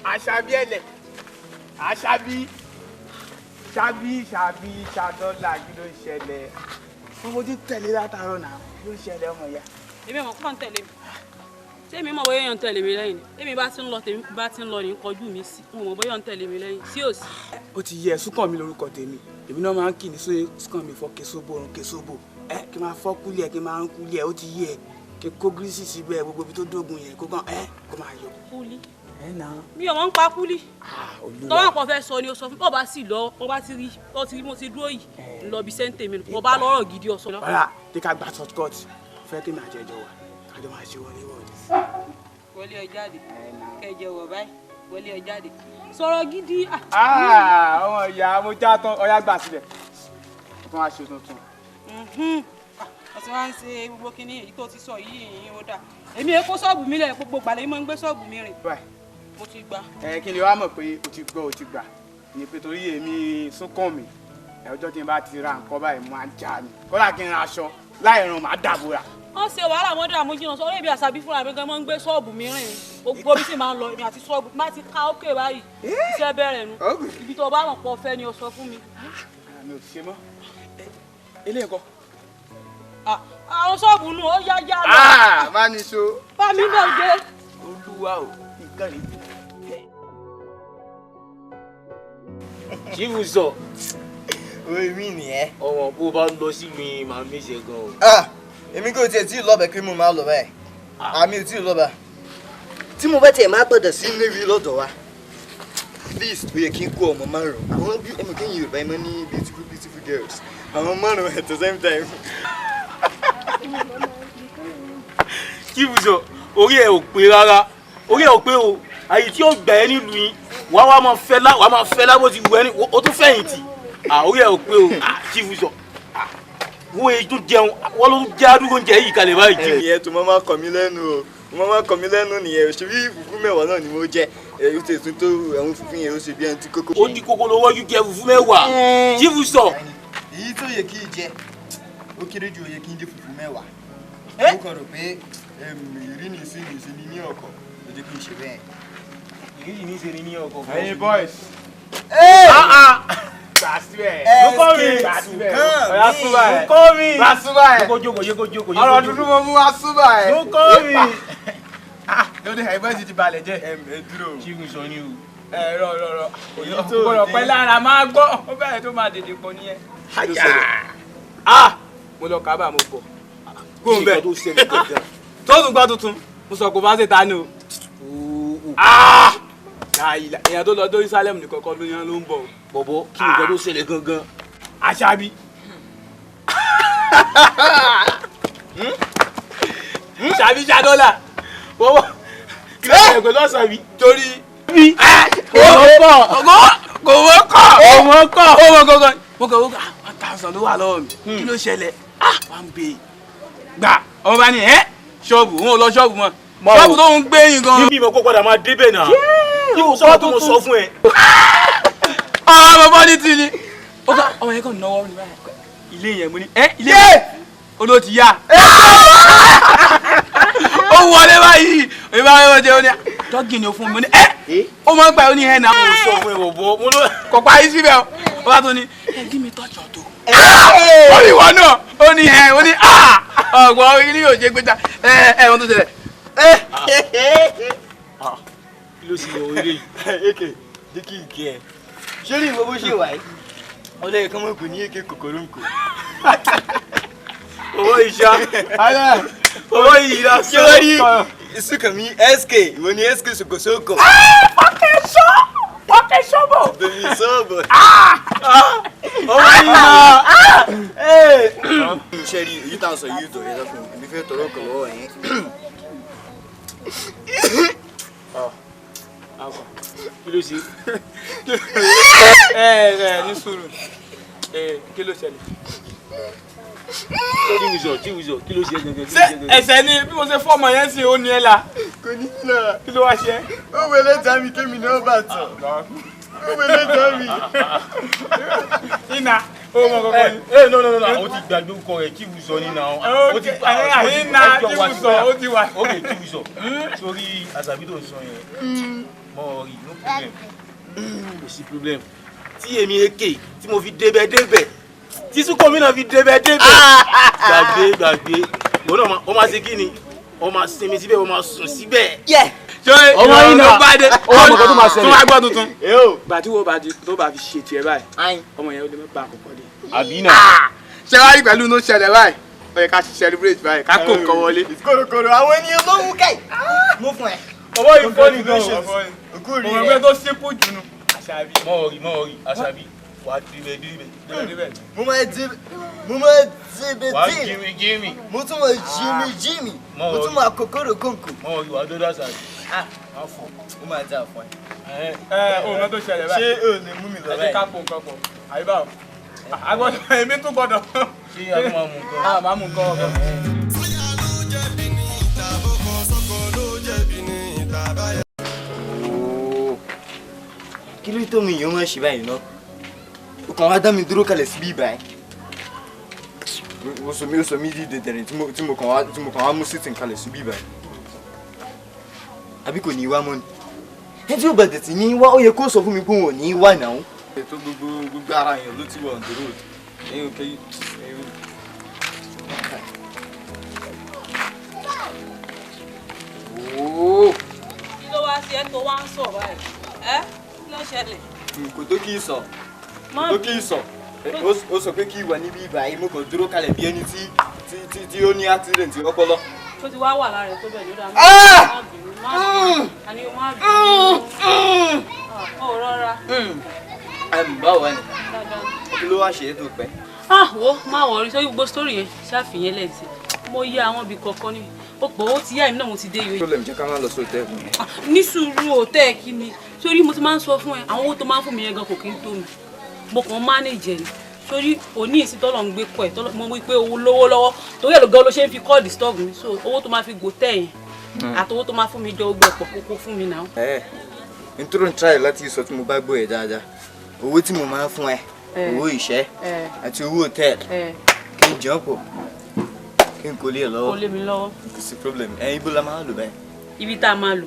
Àṣàbí ẹlẹ̀. Àṣàbí. Ṣàdọ́là kí ló ń ṣẹlẹ̀? Mo fojú tẹ̀lé látàárọ̀ náà. Kí ló ń ṣẹlẹ̀ ọmọ ìyá? Èmi mọ̀ kọ́ ń tẹ̀lé mi. Ṣé èmi mọ̀ bóyá èèyàn ń tẹ̀lé mi lẹ́yìn ni? Èmi bá ti ń lọ ní kọjú mi sí. Mo mọ̀ bóyá ń tẹ̀lé mi lẹ́yìn. Sí ò sí. Ó ti yẹ Súnkànmí lórúkọ tèmi. Èmi náà máa ń kì ní Súnkànmí fọ́ Kesóbò orun Kesóbò. Kí n máa fọ́ kúlẹ̀ kí n máa ń kúlẹ̀ ó ti yẹ. Kí n kó gírísì síbẹ̀ gbogbo ibi tó dógun yẹn kó kàn kó máa yọ. Kúlí. Mi ò mọ̀ ń pa kúlí. Tọ́wọ́ àpọ̀ fẹ́ sọ ni o sọ fún mi. Bọ́ọ̀ bá sì lọ, bọ́ bá ti rí, ó ti rí mo ti dúró yìí. Lọ bí sẹ́ńtẹ̀ mi. Bọ́ bá lọ́rọ̀ gidi ọ̀sán. Bọ́lá tí ká gba shortcut fẹ́ kí n máa jẹjọ wa. Kájọ máa ṣe wọlé wọlé. Wọlé ọ jáde. Kẹjẹ wọ̀ báyìí. Wọlé ọ jáde. Sọ̀rọ̀ gidi. Ọmọ ìyá mo já tán ọyá gbà sílẹ̀. Wọ́n á ṣe tuntun. Ọ̀sẹ̀ wá ń ṣe gbogbo kinní èyí tó ti sọ yìí ó dà. Èmi èkó ṣọ́ọ̀bù mi lẹ̀ gbogbo gbàlẹ́ yìí máa ń gbé ṣọ́ọ̀bù mi rìn. Mo ti gbà. Kí ni wàá mọ̀ pé o ti gbọ́ o ti gbà. Ní pé torí èmi Súnkànmí ọjọ́ tí n bá ti ra nǹkan báyìí mo máa ń jà ní. Kọ́lá kí n ra aṣọ láì ràn máa dàbòrà. Wọ́n ṣe wàhálà wọn dààmú jìnnà sọ orí ibi Àṣàbí fúnra mi gan máa ń gbé ṣọ́ọ̀bù mi rìn. Gbogbo bí sì máa ń lọ èmi àti ṣọ́ọ̀bù má ti ká ókè báyìí. Iṣẹ́ bẹ̀rẹ̀ nu. Ibi tó bá mọ̀ pọ̀ fẹ́ ni o sọ fún mi. Mi ò ṣe mọ́. Ilé ẹ̀kọ́. Àwọn ṣọ́ọ̀bù nù ó yá lọ. Má ní so. Bá mi náà gbé. Olúwa o, nǹkan rèé. Chifu sọ. Oye mi nìyẹn. Ọmọ bó bá lọ sílùú yìí máa méṣe gan o. Èmi kò tiẹ̀ tí ì lọ́bẹ̀ kí mo máa lọ báyìí. Àmì ò tí ì lọ́bẹ̀. Tí mo bá tiẹ̀ máa gbọ́dọ̀ sí níbi lọ́dọ̀ wa. At least ó yẹ kí n kó ọmọ márùn-ún. Àwọn bí ẹ̀mí kẹ́yìn Yorùbá ẹ̀mọ́ ní beautiful girls. Àwọn márùn-ún at the same time. Chifu sọ, orí ẹ̀ ò pé rárá. Orí ẹ̀ ò pé o. Àyè tí ó gbà ẹ́ nílùú yìí, wàá máa fẹ́ lábò ti wù ẹ́ ní o tún fẹ̀yìntì. Orí ẹ̀ ò pé o. Chifu sọ. Wo èyí tó jẹun, wọ́n ló jẹ́ àdúgbò oúnjẹ yìí kalẹ̀ báyìí. Ìyẹn tó máa kọ̀ mí lẹ́nu o. Mo máa kọ̀ mí lẹ́nu nìyẹn. Ṣebí fùfú mẹ́wàá náà ni mo jẹ. Èyí tó ètò tó àwọn fùfú yẹn ó ṣe bí ẹni tí kókó. Ó di kókó lọ́wọ́ yú jẹ fùfú mẹ́wàá. Chifu sọ. Èyí tó yẹ kí n jẹ, ó kéré jù ó yẹ kí n jẹ fùfú mẹ́wàá. Mo kàn rò pé ìrírí ní sí ní ọkọ̀ ló jẹ́ kí n ṣe bẹ́ẹ̀. Ìrírí ní ṣe ní ọkọ̀. Hey boys. Gbàsíbẹ̀. Gbàsíbẹ̀. Ọ̀yá súbà ẹ̀. Gbàsúbà ẹ̀. Jókòó. Ọ̀rọ̀ dúdú mo mú wá súbà ẹ̀. Súnkànmí. Lóde ẹ̀gbọ́n ti balẹ̀ jẹ́. Dúró. Chifu sọ ni o. Rọ. Gbọ́dọ̀ pẹ́ lára máa gbọ́. Ó bẹ̀rẹ̀ tó máa dèdè pọ̀ nìyẹn. Mo lọ kábà mo bọ̀. Kó ń bẹ̀. Tó tún gbọ́ tuntun. Mo sọ kò bá ṣe ta ni o. Èèyàn tó lọ dórí Sálẹ̀mù nìkan kọ́ ló yan ló ń bọ̀. Bọ̀bọ̀ kí nǹkan tó ṣẹlẹ̀ gangan. Àṣàbí. Ṣàbí Ṣàdọ́là. Bọ́bọ̀ kí ló ṣẹlẹ̀ pẹ̀lú Àṣàbí? Torí bí. Kò wọ́kọ̀. Mo kàn wọ́kọ̀ 1,000 ló wà lọ́wọ́ mi. Kí ló ṣẹlẹ̀? Wà ń bè. Gbà ọmọ bá ní ṣọ́ọ̀bù òun ò lọ ṣọ́ọ̀bù mọ́. Ṣọ́ọ̀bù tó ń gbé yín gan. Níbi ìmọ̀ kó padà máa débẹ̀ náà. Yóò sọ tó mo sọ fún ẹ. Ọmọ bọ́ ní ti ni. Ọmọ yẹn kàn náwó ní báyìí. Ilé yẹn mo ní ilé yẹn olóò ti yá. Ó wọlé báyìí. Òye bá wọ́n jẹ́ ó ní dọ́gì ni ó fún mi. Mo ní ó máa ń gbà ó ní náà. Mo sọ fún ẹ bọ̀bọ̀. Mo ló kọ̀ parí síbẹ̀ o. Ó bá tó ní give me touch ọ̀tọ̀. Ó ní ìwọ náà. Ó ní ọgbọ̀n ilé yóò jẹ́ gbẹ́ta. Wọ́n tó ṣẹlẹ̀. kí ló sì lọ orí yìí. Èké jẹ́ kí n kí ẹ. Ṣé ní ìwọ bó ṣe wà yìí? Ọlọ́yẹ̀ kan mọ̀ pé ní èké kòkòrò ń kò. Owó ìṣá. Owó ìyá Ṣé wọ́n rí Súnkànmí SK? Ìwọ ni SK Sokosoko. Pọ́kẹ́ ṣọ́bọ̀. Bèbí sọ́ọ̀bọ̀. Owó ìyá. Ṣé rí èyí tá à ń sọ yìí tó yẹ lọ́kùn mi fẹ́ tọrọ ọkọ̀ lọ́wọ́ yẹn. kí ló ṣe. Ní sùúrù. Kí ló ṣẹlẹ̀? Tí wùzọ̀ kí ló ṣe gẹ́gẹ́. Ṣé ẹsẹ̀ ni bí mo ṣe fọ́ọ̀mù yẹn sí ó ní ẹ la? Kò ní lára. Kí ló wá ṣe? Ó wẹlé tá mi kémi náà bàtàn. Ó wẹlé tá mi. Ina. Oh my God. Hey, no. O ti gbàgbé ko e Kibuso ni now. O ti na Kibuso, o ti wà. Okay, Kibuso. Sorry, Asabi tó sọ yẹn. Mo rí, no problem. Kò sí problem. Tí èmi eke tí mo fi débẹ̀. Tí suko mi náà fi débẹ̀. Gbàgbé. O ma ṣe kíni? O ma sinmi síbẹ̀, o ma sùn síbẹ̀. Yeah. Ọmọ yìí náà bá dé. Ọmọ kan tó máa ṣẹlẹ̀. Tó wá gbọ́ tuntun. Gbà tí tó bá fi ṣe tiẹ̀ báyìí. Ọmọ yẹn ó lè má bá àkọ́kọ́ dé. Àbí náà. Ṣé wá rí pẹ̀lú ló ṣẹlẹ̀ báyìí? Ó yẹ ká ṣe celebrate báyìí. Ká kó nǹkan wọlé. Kòròkòrò àwọn ènìyàn ló wú kẹ́. Mú fún ẹ. Ọmọ yìí fọ́ ní gan. Ọmọ ẹgbẹ́ tó simple jù nù. Àṣàbí. Mọ̀ rí, Asabi. Wà á débẹ̀. Mo máa débẹ̀ Wà á tí. Jimmy. Mo tún máa Jimmy. Mo tún máa kòkòrò kòǹkò. Mọ̀ rí, wà á dọ́dọ̀ Asabi. Ó máa dá fún ẹ. Ọmọ tó ṣẹlẹ̀ báyìí. Ṣé o lè mú mi lọ Ẹ báyìí? jẹ́ ká pò nǹkan pọ̀. Àyíbá o. Agbọ́dọ̀ èmi tún gbọ́dọ̀. Ṣé a tún máa mú nǹkan? Máa mú nǹkan ọkọ̀. Kí ló tó mi yóò máa ṣe báyìí náà? O kàn wá dá mi dúró kalẹ̀ síbí báyìí. O sọ mí di dẹ̀dẹ̀rẹ̀ tí mo kàn wá mú sítìn kalẹ̀ síbí báyìí. Àbí kò ní í wá mọ́ ni? Ẹ tí ó bá tètè ní í wá, ó yẹ kó sọ fún mi pé òun ò ní í wá náà. Ètò gbogbo ara yẹn ló ti wọ̀ on the road. Ẹ̀yin ò kẹ́ Kí ló wá sí ẹ tó wá ń sọ báyìí? Kí ló ṣẹlẹ̀? Kò tó kí í sọ. Ó sọ pé kí ìwà níbí báyìí mo kàn dúró kalẹ̀ bí ẹni tí ó ní accident ọpọlọ. Tó ti wá wà lára ẹ̀ tó bẹ̀ ló dáa. Má bínú. Àní o má bínú. Ó rọra. Báwo wá ni? Dáadáa. Kí ló wá ṣe é tó pẹ́? Wo má wọrí sórí gbogbo sítórì yẹn ṣàfihàn lẹ́sìn. Mo yá àwọn ibì kọ̀ọ̀kan ní. Ó pọ̀ ó ti yá èmi náà mo ti dé ìwé. Problem jẹ́ ká máa lọ sí hòtẹ́ẹ̀lì. Ní sùúrù hòtẹ́ẹ̀ kí ni? Sórí mo ti máa ń sọ fún ẹ, àwọn owó tó máa ń fún mi yẹn gan kò kí ń tó mi. Mo kàn manage ni. Sórí òní ìsìn tọ́lọ̀ ń gbé kọ́ ẹ̀ mo wí pé owó lówó lọ́wọ́ torí ẹ̀ ló gan ló ṣe ń fi kọ́ọ̀dì stọ́ọ̀gù mi. So owó tó máa fi gòtẹ́ yẹn àti owó tó máa fún mi jọ gbọ́ pọ̀ kókó fún mi náà. Nítorí ń try láti sọ tí mo bá gbọ́ ẹ̀ dáadáa. Owó tí mo máa ń fún ẹ, owó ìṣẹ́ àti owó hòtẹ́ẹ̀lì kí n jọ́ pọ̀ kí n kò lè lọ́wọ́. Kò lè mi lọ́wọ́. Kò sí problem. Ibo la máa lò báyìí? Ibi tá a máa lò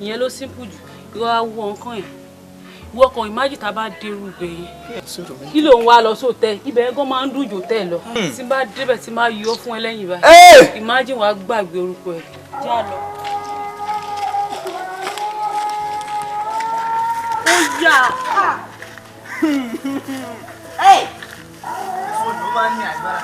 ìyẹn ló simple jù ìwọ awọ nǹkan yẹn ìwọ kan ìmájì tá a bá dérú ibẹ̀ yẹn kí ló ń wá lọ sóòtẹ́ ibẹ̀ yẹn gan máa ń dùn jù tẹ́ lọ tí n bá débẹ̀ tí n bá yọ fún ẹ lẹ́yìn báyìí ìmájì wàá gbàgbé orúkọ ẹ̀ já lọ. Ó yà Fóònù ó máa ń ní agbára.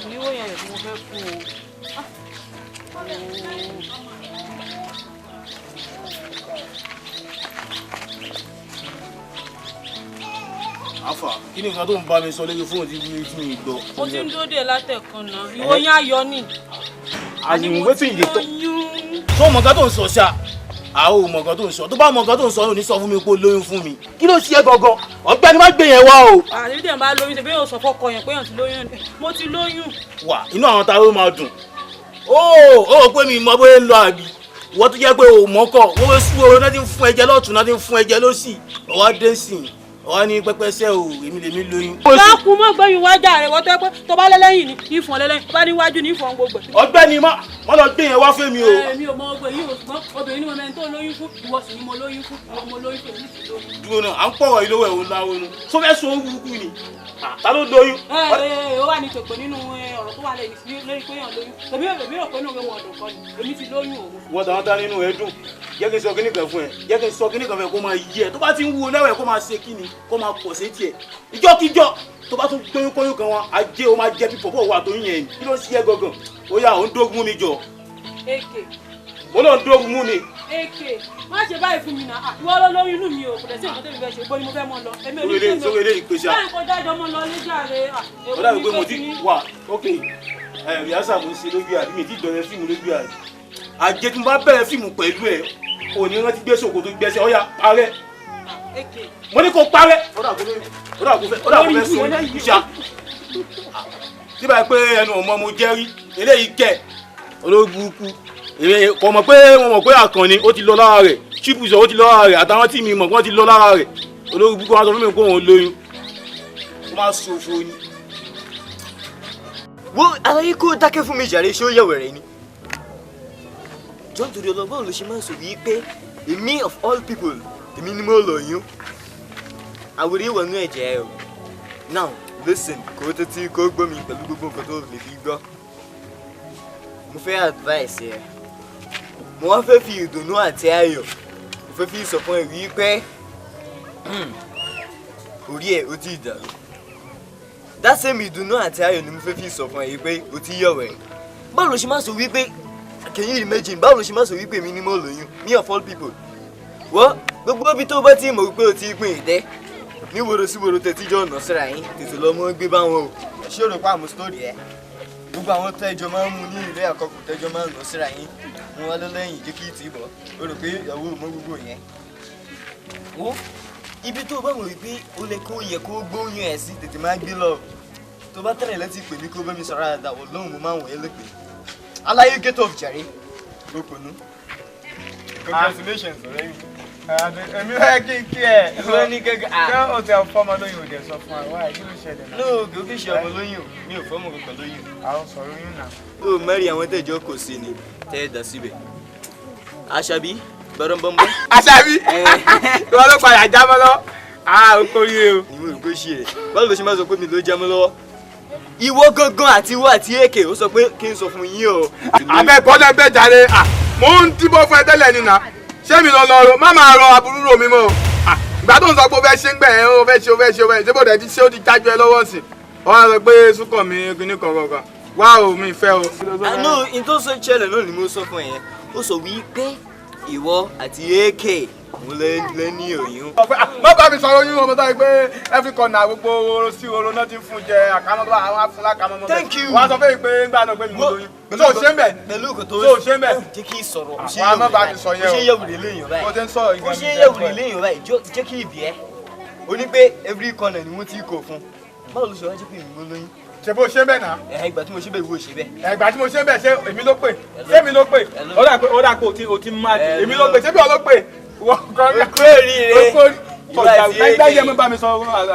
níwò yẹn rẹ̀ tí mo fẹ́ kú o. Afa, kí ni nǹkan tó ń bá mi sọ lórí fóònù tí mi gbọ́? Mo ti ń dúró dé látẹ̀kan náà. Ìròyìn ayọ̀ ni. Àyìn wetin you dey talk? Ṣé o mọ̀ nǹkan tó ń sọ ṣá? Àwọn ò mọ̀ nǹkan tó ń sọ. Tó bá mọ̀ nǹkan tó ń sọ ò ní sọ fún mi pé ó lóyún fún mi. Kí ló ṣe é gangan? Ọ̀gbẹ́ni má gbé yẹn wá o. Àbí tẹ̀ máa lóyún ṣe bí yóò sọ fọ́kọ yẹn pé yàn ti lóyún. Mo ti lóyún. Wà inú àwọn ta ló máa dùn. Ó pé mi mọ bóyá ń lọ àbí. Wọ́n tó jẹ́ pé o mọ̀ kọ̀. Wọ́n fẹ́ sú oorun náà ti ń fún ẹ̀jẹ̀ lọ́tùn náà ti ń fún ẹ̀jẹ̀ lọ́sì. Ọwọ́ dé sìn. Ọwọ́ ní pẹ́pẹ́sẹ́ o, èmi lèmi lóyún. Dákun mọ́ gbẹ́yìn wájà rẹ̀ wọ́n tẹ́ pé tó bá lẹ́lẹ́yìn ní ìfọ̀n lẹ́lẹ́yìn tó bá níwájú ní ìfọ̀n gbogbo. Ọ̀gbẹ́ni má lọ gbé yẹn wá fún mi o. Èmi ò mọ ọgbẹ́ yìí o ṣùgbọ́n obìnrin ni mo mẹ́rin tó lóyún fún ìwọ sì ni mo lóyún fún ìwọ mo lóyún fún èmi sì lóyún. Dúró náà, à ń pọ̀wọ̀ ìlówó ẹ̀wọ̀n láwọn nu. Tó fẹ́ sọ orúkú ni. Ta ló lóyún? Ó wà ní tòpò nínú ọ̀rọ̀ tó wà lẹ́yìn lórí pé yàn lóyún. Èmi rò pé inú òwe wọn ọ̀dùn kan ni. Èmi ti lóyún òun. Wọ́n tàn án dá nínú ẹ̀ dùn. Jẹ́ kí n sọ kíní kan fún ẹ. Jẹ́ kí n sọ kíní kan fún ẹ kó máa yí ẹ. Tó bá ti ń wúwo lẹ́wẹ̀ kó máa ṣe kíni kó máa pọ̀ sí tiẹ̀. Ìjọ́kíjọ́ tó bá tún gbóyún kóyún kan wọn ajé o máa jẹ pípọ̀ bó wà tó yín yẹn. Kí ló ń ṣe ẹ gangan? Ó yá ò ń dógun mú mi jọ. Èkè. Mo náà ń dógun mú mi. Èkè. Má ṣe báyìí fún mi náà. Ìwọ ló lóyún inú mi o. Kò dẹ̀ sí nǹkan tẹ́mi fẹ́ ṣe. Bó ni mo fẹ́ mọ lọ. Èmi ò ní ṣe mi. Sórí eléyìí pèsè. Báyìí kò dájọ́ mọ́ lọ léjàre. Ó dàbí pé mo ti wà ókè. Rìásà mo ń ṣe lójú àbí mi ti dọ̀rẹ́ fíìmù lójú àbí. Àjẹ tí mo bá bẹ̀rẹ̀ fíìmù pẹ̀lú ẹ̀ òní rántí gbé sòkò tó gbẹ́sẹ̀ ọ̀yà parẹ́. mo ní kó parẹ́ ó dà kó fẹ́ sọ ìṣá tí báyìí pé ẹnu ọmọ mo jẹ́rí eléyìí kẹ̀ olóògùnkù kò mọ̀ pé wọ́n mọ̀ pé àkànni ó ti lọ lára rẹ̀ ṣíbùsọ̀ ó ti lọ lára rẹ̀ àtàwọn tí mi mọ̀ pé wọ́n ti lọ lára rẹ̀ olóògùnkù wọn sọ fún mi pé òun lóyún ó máa ṣòfò ni. wo aláyé kó dákẹ́ fún mi jàre ṣé ó yẹ wẹ̀rẹ̀ ni. John torí ọlọ́gbọ́n ló ṣe máa ń sọ yìí pé èmi of all people èmi ni mo lóyún àwòrán ìwọ̀nú ẹ̀jẹ̀ o. Now listen kò tètè kó gbọ́ mi pẹ̀lú gbogbo nǹkan tó lè fi gbọ́. Mo fẹ́ advice ẹ mo wá fẹ́ fi ìdùnnú àti ayọ̀ mo fẹ́ fi sọ fún ẹ wípé orí ẹ ó ti dàrú. That same ìdùnnú àti ayọ̀ ni mo fẹ́ fi sọ fún ẹ wípé ó ti yọ̀wẹ̀. Báwo ló ṣe máa sọ wípé can you imagine báwo ló ṣe máa sọ wípé mi ni mo lóyún me of all people. Wọ́n gbogbo ibi tó bá ti mọ̀ wípé o ti pín ìdẹ́ ní wòrò sí wòrò tẹ̀tíjọ́ ọ̀nà síra yín tètè lọ mọ́ gbé báwọn o. Ṣé o rò pé àmọ́ sítórì ẹ gbogbo àwọn tẹ́jọ́ máa ń mú ní ilé àkọ́kọ́ tẹ́jọ́ máa ń lọ síra yín mo wá lọ́lẹ́yìn jẹ́ kí ìtì bọ̀ o rò pé ìyàwó mọ́ gbogbo yẹn. Wo ibi tó bá wọ̀ wípé o lè kó yẹ kó gbóyún ẹ̀ sí tètè máa gbé lọ tó bá tẹ̀lé láti pè mí kó bá mi sọ̀rọ̀ àdá wọ̀ lóhùn mo máa wọ̀ ẹ́ lépè. Aláyé get off jàre òpònú. Congratulations ọ̀rẹ́ mi. Èmi fẹ́ kí ẹ. Ìwé ní gẹ́gẹ́ ṣé o tẹ fọ́mọ lóyún o dẹ̀ sọ fún wa wáyé kí ló ṣẹlẹ̀ náà. no kò kí ṣe ọmọ lóyún mi ò fọ́mọ kankan lóyún. àwọn sọ̀rọ̀ yín náà. ó mẹ́rin àwọn tẹ̀jọ́ kò sí ni tẹ́ ẹ dà síbẹ̀. Àṣàbí bọ́dọ̀nbọ́nbọ́. Àṣàbí ìwọ ló padà jámọ́ lọ. Ó kórìíre o. ìwé ìgbó ṣe rẹ̀ báwo ló ṣe máa sọ pé mi ló jámọ́ lọ́wọ́. Ìwọ gangan àti ìwọ àti èkè ó sọ pé kí n sọ fún yín o. abẹ́ bọ́dọ̀ bẹ́ẹ̀ jáde mò ń dìbò fún ẹ tẹ́lẹ̀ nínà ṣé mi lọ lọ má máa rọ aburú rò mí mọ́ ìgbà tó ń sọ pé ó fẹ́ ṣe ń gbẹ̀ ẹ́ ó fẹ́ ṣe ṣé bó dẹ̀ ti ṣe ó ti jájú ẹ lọ́wọ́ sí wọ́n á sọ pé súnkọ̀ mi kíní kankan wá o mi fẹ́ o. àná ìtò sọ ṣẹlẹ̀ náà ni mo sọ fún ẹ yẹn ó sọ wípé ìwọ àti èkè mo lè ní oyún. má bá mi sọ̀rọ̀ oyún ọmọ tó yẹ pé every corner gbogbo oró sí oró náà ti fún jẹ àkámọ́ tó àwọn afúnlá kàmọ́ mọ́ bẹ́ẹ̀. Thank you. wọ́n á sọ fún mi pé ńgbà náà pé mi mo lóyún. tó o ṣe ń bẹ̀. pẹ̀lú òkè tó o ṣe ń bẹ̀. jẹ́ kí n sọ̀rọ̀ ó wàá má bá mi sọ yẹn o. ṣe yẹ̀wùrì léèyàn báyìí. o ti ń sọ̀rọ̀ ìgbà ó mi ṣe yẹ̀wùrì léèyàn báyìí jẹ́ kí ìbí ẹ́ o ní pé every corner ni wọ́n ti kò fún báwo ló ṣe wá jẹ́ pé mi mo lóyún. ṣe bó ṣe ń bẹ̀ náà. ìgbà tí mo ṣe bẹ́ẹ̀ ìwọ ṣe bẹ́ẹ̀. ìgbà tí mo ṣe ń bẹ̀ ṣé èmi ló pè ṣé èmi ló pè ó dà pé o ti máa di èmi ló pè ṣé bí ọ ló pè wọ́n kọ́ ọ́ okó èrìire ọ̀gá yẹn mi bá mi sọ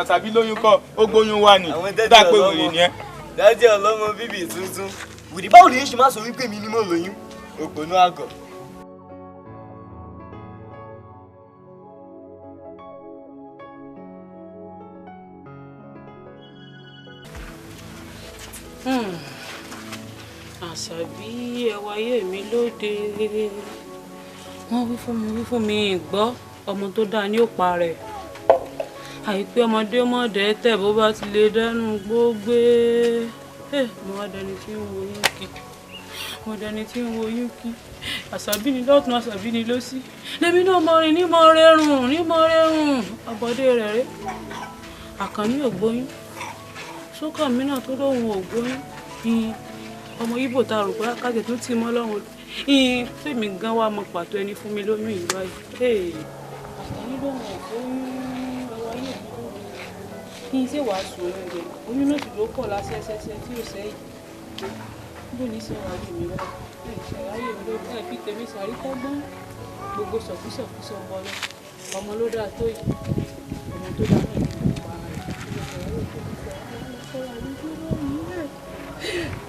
àtàbí lóyún kọ́ ó gbóyún wá ni dá pé wèrè ni ẹ. dájẹ́ ọlọ́mọ bíbí tuntun wùdí báwo lè ṣe máa sọ wípé mi ni mo lóyún òpònú àgọ̀. Àṣàbí ẹwà ayé mi lóde wọ́n wí fún mi gbọ́ ọmọ tó dáa ní òpa rẹ̀ àìpé ọmọdé mọ̀dẹ́ tẹ̀ bó bá ti lè dánú gbógbé mo wá dẹni tí ń wo yín kí Àṣàbí ni lọ́tún Àṣàbí ni lósì lèmi náà mọ rìn ní mọ rẹrùn àbọ̀dé rẹ̀ rẹ̀ Àkànní ògbóyún sókàn mi náà tó lóhun ògbóyún ọmọ Ìgbò tá a rò pé kájẹ tó ti mọ́ lọ́rùn fèmí gan wá mọ pàtó ẹni fún mi lóyún yìí báyìí Àṣàbí lóhun ògbóyún ọwọ́ ayé mi ṣe wàá sùn oyún náà sì ló pọ̀ lásẹsẹsẹ tí ò sẹ́yìn bó ní sọ ayé mi báyìí ṣàlàyé mi ló ẹ fi tèmi sàrí kọ́gbọ́n gbogbo sọ̀kúsọ̀kúsọ ọpọlọ ọmọ ló dáa tó yìí ọmọ tó dáa náà ní ìpa rẹ̀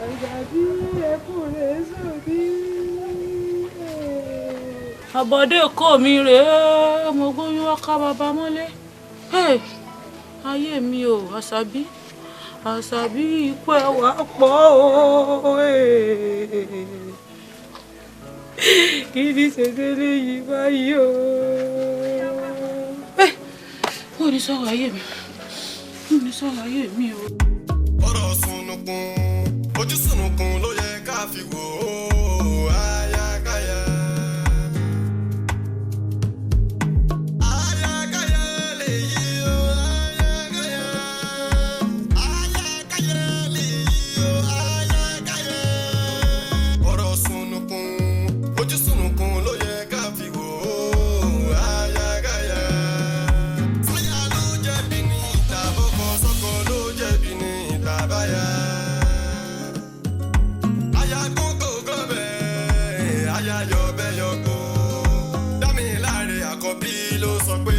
Àṣàbí ẹkún rẹ̀ sòdí. Àbọ̀dé kò mi rèé mo gbóyún wá ká bàbá mọ́lé ayé mi o Àṣàbí ikú ẹ wá pọ̀ o kí ni ṣẹ̀ṣẹ̀ léyìí báyìí o wọ́n ní sọ̀rọ̀ ayé mi o. ọ̀rọ̀ sunukun ojú sunukun ló yẹ ká fi wò ó ayákáyá. ayákáyá lè yí o ayákáyá. ayákáyá lè yí o ayákáyá. ọ̀rọ̀ sunukun ojú sunukun ló yẹ ká fi wò ó ayákáyá. ló sọ pé